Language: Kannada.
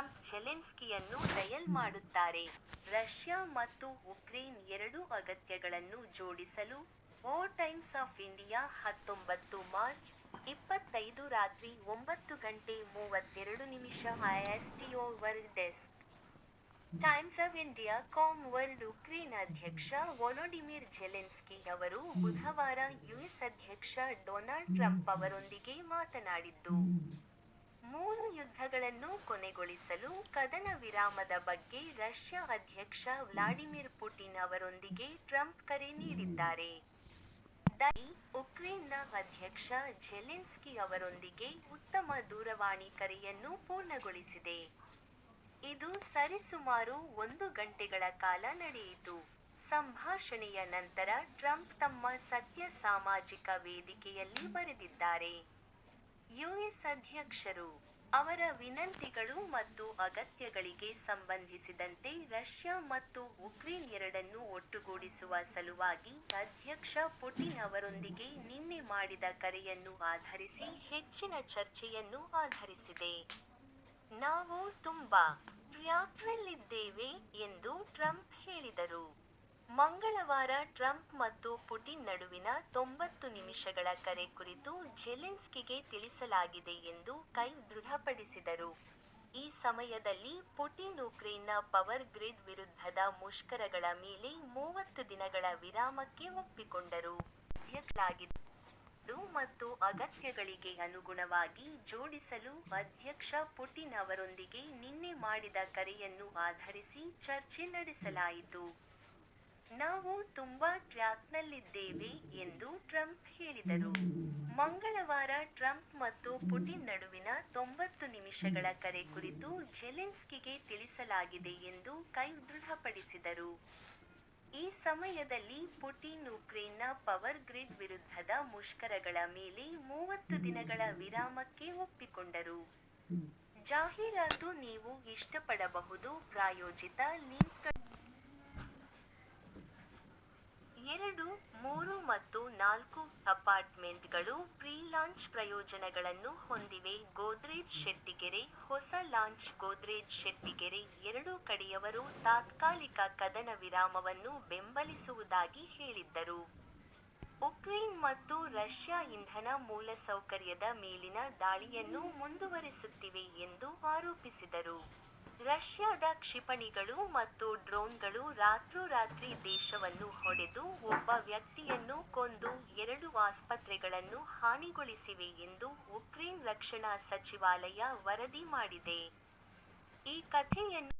ಟ್ರಂಪ್ ಜೆಲೆನ್ಸ್ಕಿಯನ್ನು ಡಯಲ್ ಮಾಡುತ್ತಾರೆ. ರಷ್ಯಾ ಮತ್ತು ಉಕ್ರೇನ್ ಎರಡೂ ಅಗತ್ಯಗಳನ್ನು ಜೋಡಿಸಲು. ಓ ಟೈಮ್ಸ್ ಆಫ್ ಇಂಡಿಯಾ 19 ಮಾರ್ಚ್ 25 ರಾತ್ರಿ 9:32 ISTO world desk. Times of India world Ukraine ಅಧ್ಯಕ್ಷ ವೊಲೊಡಿಮಿರ್ ಜೆಲೆನ್ಸ್ಕಿ ಅವರು ಬುಧವಾರ ಯುಎಸ್ ಅಧ್ಯಕ್ಷ ಡೊನಾಲ್ಡ್ ಟ್ರಂಪ್ ಅವರೊಂದಿಗೆ ಮಾತನಾಡಿದ್ದು, 3 ಯುದ್ಧಗಳನ್ನು ಕೊನೆಗೊಳಿಸಲು ಕದನ ವಿರಾಮದ ಬಗ್ಗೆ ರಷ್ಯಾ ಅಧ್ಯಕ್ಷ ವ್ಲಾಡಿಮಿರ್ ಪುಟಿನ್ ಅವರೊಂದಿಗೆ ಟ್ರಂಪ್ ಕರೆ ನೀಡಿದ್ದಾರೆ. ಉಕ್ರೇನ್ನ ಅಧ್ಯಕ್ಷ ಜೆಲೆನ್ಸ್ಕಿ ಅವರೊಂದಿಗೆ ಉತ್ತಮ ದೂರವಾಣಿ ಕರೆಯನ್ನು ಪೂರ್ಣಗೊಳಿಸಿದೆ. ಇದು ಸರಿಸುಮಾರು 1 ಗಂಟೆಗಳ ಕಾಲ ನಡೆಯಿತು. ಸಂಭಾಷಣೆಯ ನಂತರ ಟ್ರಂಪ್ ತಮ್ಮ ಸತ್ಯ ಸಾಮಾಜಿಕ ವೇದಿಕೆಯಲ್ಲಿ ಬರೆದಿದ್ದಾರೆ. ಯುಎಸ್ ಅಧ್ಯಕ್ಷರು ಅವರ ವಿನಂತಿಗಳು ಮತ್ತು ಅಗತ್ಯಗಳಿಗೆ ಸಂಬಂಧಿಸಿದಂತೆ ರಷ್ಯಾ ಮತ್ತು ಉಕ್ರೇನ್ ಎರಡನ್ನೂ ಒಟ್ಟುಗೂಡಿಸುವ ಸಲುವಾಗಿ ಅಧ್ಯಕ್ಷ ಪುಟಿನ್ ಅವರೊಂದಿಗೆ ನಿನ್ನೆ ಮಾಡಿದ ಕರೆಯನ್ನು ಆಧರಿಸಿ ಹೆಚ್ಚಿನ ಚರ್ಚೆಯನ್ನು ಆಧರಿಸಿದೆ. ನಾವು ತುಂಬಾ ಟ್ರ್ಯಾಕ್ನಲ್ಲಿದ್ದೇವೆ ಎಂದು ಟ್ರಂಪ್ ಹೇಳಿದರು. ಮಂಗಳವಾರ ಟ್ರಂಪ್ ಮತ್ತು ಪುಟಿನ್ ನಡುವಿನ 90 ನಿಮಿಷಗಳ ಕರೆ ಕುರಿತು ಜೆಲೆನ್ಸ್ಕಿಗೆ ತಿಳಿಸಲಾಗಿದೆ ಎಂದು ದೃಢಪಡಿಸಿದರು. ಈ ಸಮಯದಲ್ಲಿ ಪುಟಿನ್ ಉಕ್ರೇನ್ನ ಪವರ್ ಗ್ರಿಡ್ ವಿರುದ್ಧದ ಮುಷ್ಕರಗಳ ಮೇಲೆ 30 ದಿನಗಳ ವಿರಾಮಕ್ಕೆ ಒಪ್ಪಿಕೊಂಡರು. ಅಧ್ಯಕ್ಷರಾಗಿದ್ದರು ಮತ್ತು ಅಗತ್ಯಗಳಿಗೆ ಅನುಗುಣವಾಗಿ ಜೋಡಿಸಲು ಅಧ್ಯಕ್ಷ ಪುಟಿನ್ ಅವರೊಂದಿಗೆ ನಿನ್ನೆ ಮಾಡಿದ ಕರೆಯನ್ನು ಆಧರಿಸಿ ಚರ್ಚೆ ನಡೆಸಲಾಯಿತು. ನಾವು ತುಂಬಾ ಟ್ರ್ಯಾಕ್ನಲ್ಲಿದ್ದೇವೆ ಎಂದು ಟ್ರಂಪ್ ಹೇಳಿದರು. ಮಂಗಳವಾರ ಟ್ರಂಪ್ ಮತ್ತು ಪುಟಿನ್ ನಡುವಿನ 90 ನಿಮಿಷಗಳ ಕರೆ ಕುರಿತು ಜೆಲೆನ್ಸ್ಕಿಗೆ ತಿಳಿಸಲಾಗಿದೆ ಎಂದು ದೃಢಪಡಿಸಿದರು. ಈ ಸಮಯದಲ್ಲಿ ಪುಟಿನ್ ಉಕ್ರೇನ್ನ ಪವರ್ ಗ್ರಿಡ್ ವಿರುದ್ಧದ ಮುಷ್ಕರಗಳ ಮೇಲೆ 30 ದಿನಗಳ ವಿರಾಮಕ್ಕೆ ಒಪ್ಪಿಕೊಂಡರು. ಜಾಹೀರಾತು ನೀವು ಇಷ್ಟಪಡಬಹುದು ಪ್ರಾಯೋಜಿತ ಲಿಂಕ್ಗಳು 2, 3 ಮತ್ತು 4 ಅಪಾರ್ಟ್ಮೆಂಟ್ಗಳು ಪ್ರೀ-ಲಾಂಚ್ ಪ್ರಯೋಜನಗಳನ್ನು ಹೊಂದಿವೆ. ಗೋದ್ರೇಜ್ ಶೆಟ್ಟಿಗೆರೆ ಹೊಸ ಲಾಂಚ್ ಗೋದ್ರೇಜ್ ಶೆಟ್ಟಿಗೆರೆ ಎರಡೂ ಕಡೆಯವರು ತಾತ್ಕಾಲಿಕ ಕದನ ವಿರಾಮವನ್ನು ಬೆಂಬಲಿಸುವುದಾಗಿ ಹೇಳಿದ್ದರು. ಉಕ್ರೇನ್ ಮತ್ತು ರಷ್ಯಾ ಇಂಧನ ಮೂಲಸೌಕರ್ಯದ ಮೇಲಿನ ದಾಳಿಯನ್ನು ಮುಂದುವರೆಸುತ್ತಿವೆ ಎಂದು ಆರೋಪಿಸಿದರು. ರಷ್ಯಾದ ಕ್ಷಿಪಣಿಗಳು ಮತ್ತು ಡ್ರೋನ್ಗಳು ರಾತ್ರೋರಾತ್ರಿ ದೇಶವನ್ನು ಹೊಡೆದು ಒಬ್ಬ ವ್ಯಕ್ತಿಯನ್ನು ಕೊಂದು 2 ಆಸ್ಪತ್ರೆಗಳನ್ನು ಹಾನಿಗೊಳಿಸಿವೆ ಎಂದು ಉಕ್ರೇನ್ ರಕ್ಷಣಾ ಸಚಿವಾಲಯ ವರದಿ ಮಾಡಿದೆ. ಈ ಕಥೆಯನ್ನು